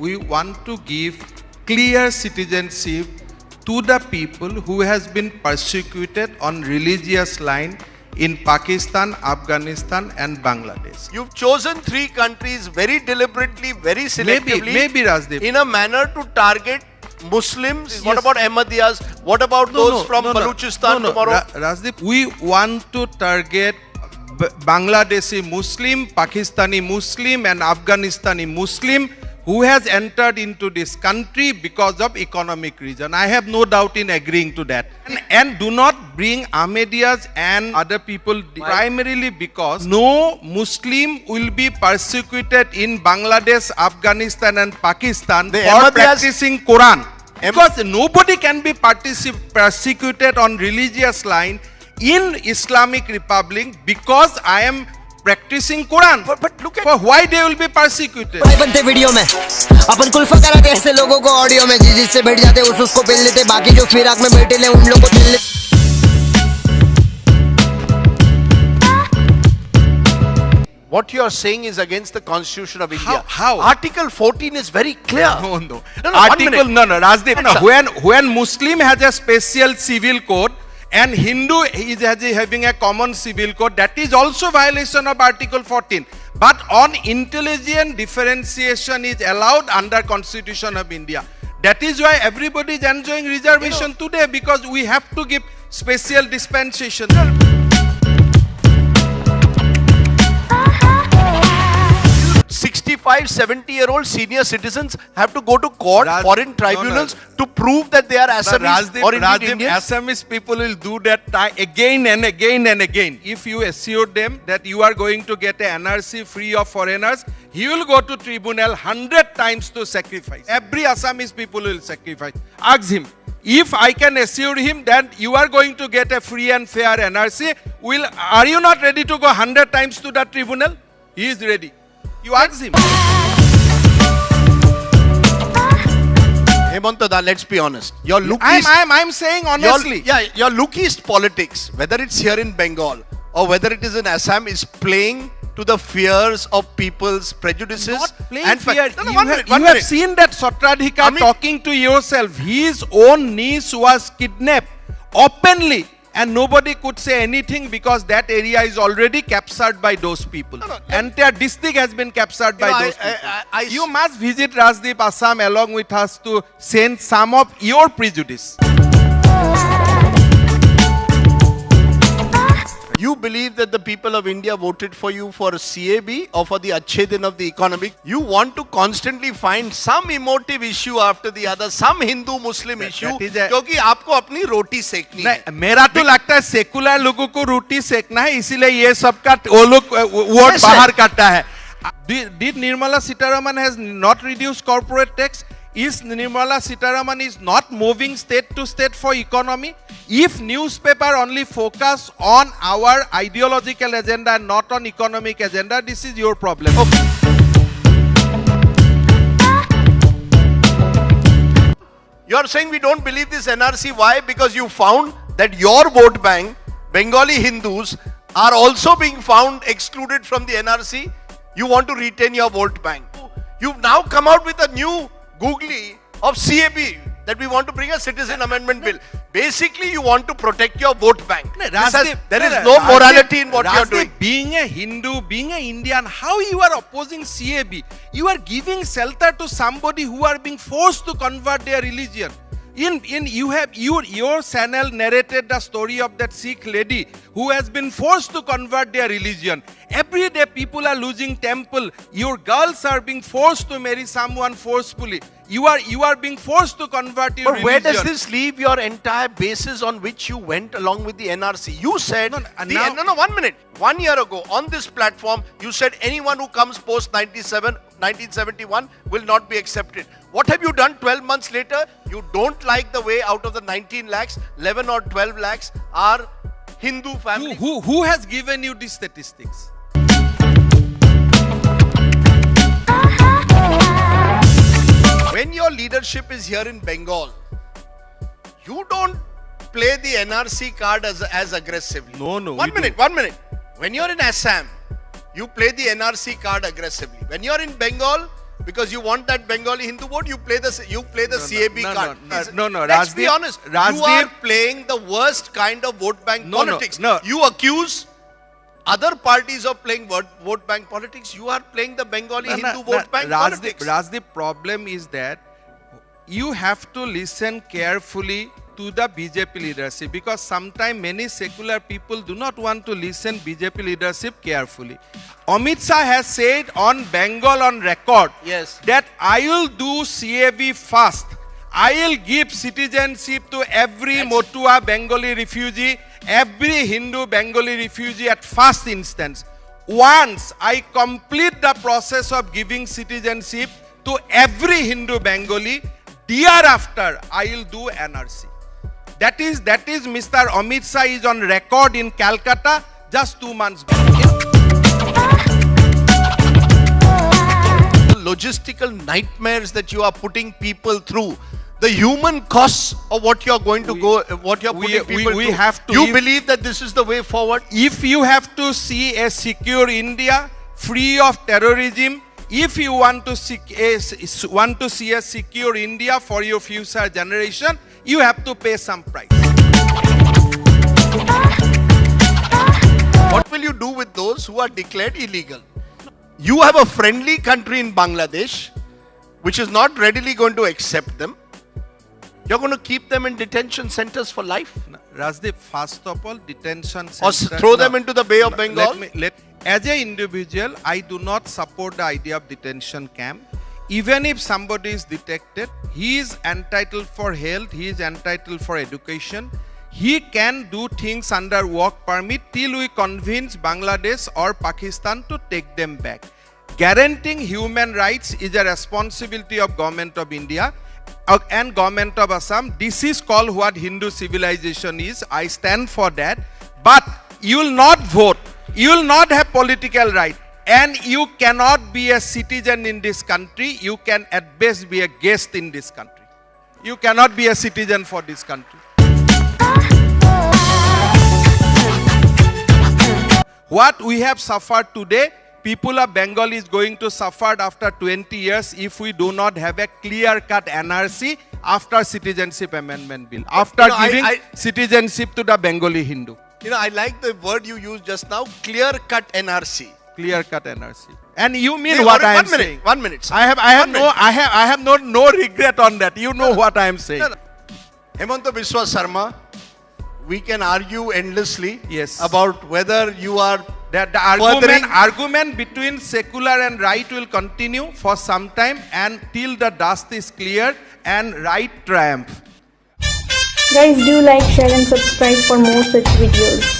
we want to give clear citizenship to the people who has been persecuted on religious line in Pakistan, Afghanistan and Bangladesh. You've chosen three countries very deliberately, very selectively, Maybe Rajdeep. in a manner to target Muslims. Yes. What about Ahmadiyas? What about those from Balochistan tomorrow? Rajdeep, we want to target Bangladeshi Muslim, Pakistani Muslim and Afghanistani Muslim who has entered into this country because of economic reason. I have no doubt in agreeing to that. And do not bring Ahmadiyas and other people primarily because no Muslim will be persecuted in Bangladesh, Afghanistan and Pakistan for practicing Quran. Because nobody can be persecuted on religious line in Islamic Republic because I am practicing Quran. But look at for why they will be persecuted. बनते video में अपन कुल्फा कराते ऐसे लोगों को audio में जिससे बैठ जाते उसको पेल लेते बाकी जो फिराक में बैठे ले उन लोगों को पेल लेते. What you are saying is against the Constitution of India. How? Article 14 is very clear. No. Article Rajdeep, when Muslim has a special civil code and Hindu is having a common civil code, that is also violation of Article 14. But on intelligent differentiation is allowed under Constitution of India. That is why everybody is enjoying reservation today, because we have to give special dispensation. 65-70-year-old senior citizens have to go to court, foreign tribunals to prove that they are Assamese or Indians. Assamese people will do that again and again and again. If you assure them that you are going to get an NRC free of foreigners, he will go to tribunal 100 times to sacrifice. Every Assamese people will sacrifice. Ask him. If I can assure him that you are going to get a free and fair NRC, are you not ready to go 100 times to the tribunal? He is ready. You ask him. Hemanta Da, let's be honest. Your I'm saying honestly. Your lookist politics, whether it's here in Bengal or whether it is in Assam, is playing to the fears of people's prejudices. Not playing and fear. You have seen that Satradhika talking to yourself. His own niece was kidnapped openly. And nobody could say anything because that area is already captured by those people. Entire district has been captured by those people. You must visit Rajdeep, Assam along with us to send some of your prejudice. You believe that the people of India voted for you for CAB or for the Achedin of the economy? You want to constantly find some emotive issue after the other, some Hindu-Muslim issue, क्योंकि आपको अपनी रोटी सेकनी है. मेरा तो लगता है secular लोगों को रोटी सेकना है, इसीलिए ये सबका वो लोग वोट बाहर करता है. Did Nirmala Sitharaman has not reduced corporate tax? Is Nirmala Sitharaman is not moving state to state for economy? If newspaper only focus on our ideological agenda and not on economic agenda, this is your problem. You are saying we don't believe this NRC. Why? Because you found that your vote bank, Bengali Hindus, are also being found excluded from the NRC. You want to retain your vote bank. You've now come out with a new googly of CAB, that we want to bring a citizen amendment bill. Basically, you want to protect your vote bank. There is no morality in what you are doing. Being a Hindu, being an Indian, how you are opposing CAB? You are giving shelter to somebody who are being forced to convert their religion. Your channel narrated the story of that Sikh lady who has been forced to convert their religion. Every day people are losing temple. Your girls are being forced to marry someone forcefully. You are being forced to convert your religion. Where does this leave your entire basis on which you went along with the NRC? You said, 1 minute. 1 year ago on this platform, you said anyone who comes post 1971 will not be accepted. What have you done 12 months later? You don't like the way out of the 19 lakhs, 11 or 12 lakhs are Hindu families. Who has given you these statistics? When your leadership is here in Bengal, you don't play the NRC card as aggressively. No. One minute. When you're in Assam, you play the NRC card aggressively. When you're in Bengal, Because you want that Bengali Hindu vote, you play the CAB card. No, Let's be honest. You are Rajdeep, playing the worst kind of vote bank No, no, politics. no. You accuse other parties of playing vote bank politics. You are playing the Bengali Hindu vote bank politics. Rajdeep, problem is that you have to listen carefully to the BJP leadership, because sometimes many secular people do not want to listen BJP leadership carefully. Amit Shah has said on Bengal on record Yes. that I will do CAB first. I will give citizenship to every Motua Bengali refugee, every Hindu Bengali refugee at first instance. Once I complete the process of giving citizenship to every Hindu Bengali, thereafter I will do NRC. That is Mr. Amit Shah is on record in Calcutta just 2 months back. The logistical nightmares that you are putting people through, the human costs of what you are going to putting people we through. have to- You believe that this is the way forward? If you have to see a secure India free of terrorism, if you want to see a secure India for your future generation, you have to pay some price. What will you do with those who are declared illegal? You have a friendly country in Bangladesh which is not readily going to accept them. You're going to keep them in detention centers for life? Rajdeep, first of all, detention Or center. throw them into the Bay of Bengal? As an individual, I do not support the idea of detention camp. Even if somebody is detected, he is entitled for health, he is entitled for education. He can do things under work permit till we convince Bangladesh or Pakistan to take them back. Guaranteeing human rights is a responsibility of Government of India and Government of Assam. This is called what Hindu civilization is. I stand for that. But you will not vote. You will not have political right. And you cannot be a citizen in this country. You can at best be a guest in this country. You cannot be a citizen for this country. What we have suffered today, people of Bengal is going to suffer after 20 years if we do not have a clear-cut NRC after Citizenship Amendment Bill, after giving citizenship to the Bengali Hindu. You know, I like the word you used just now, clear-cut NRC. Clear-cut NRC. And you mean Hey, what I am saying? 1 minute. Sir. I have no regret on that. You know what I am saying. No. Hemanta Biswa Sarma, we can argue endlessly Yes. about whether you are The argument between secular and right will continue for some time until the dust is cleared and right triumph. Guys, do like, share and subscribe for more such videos.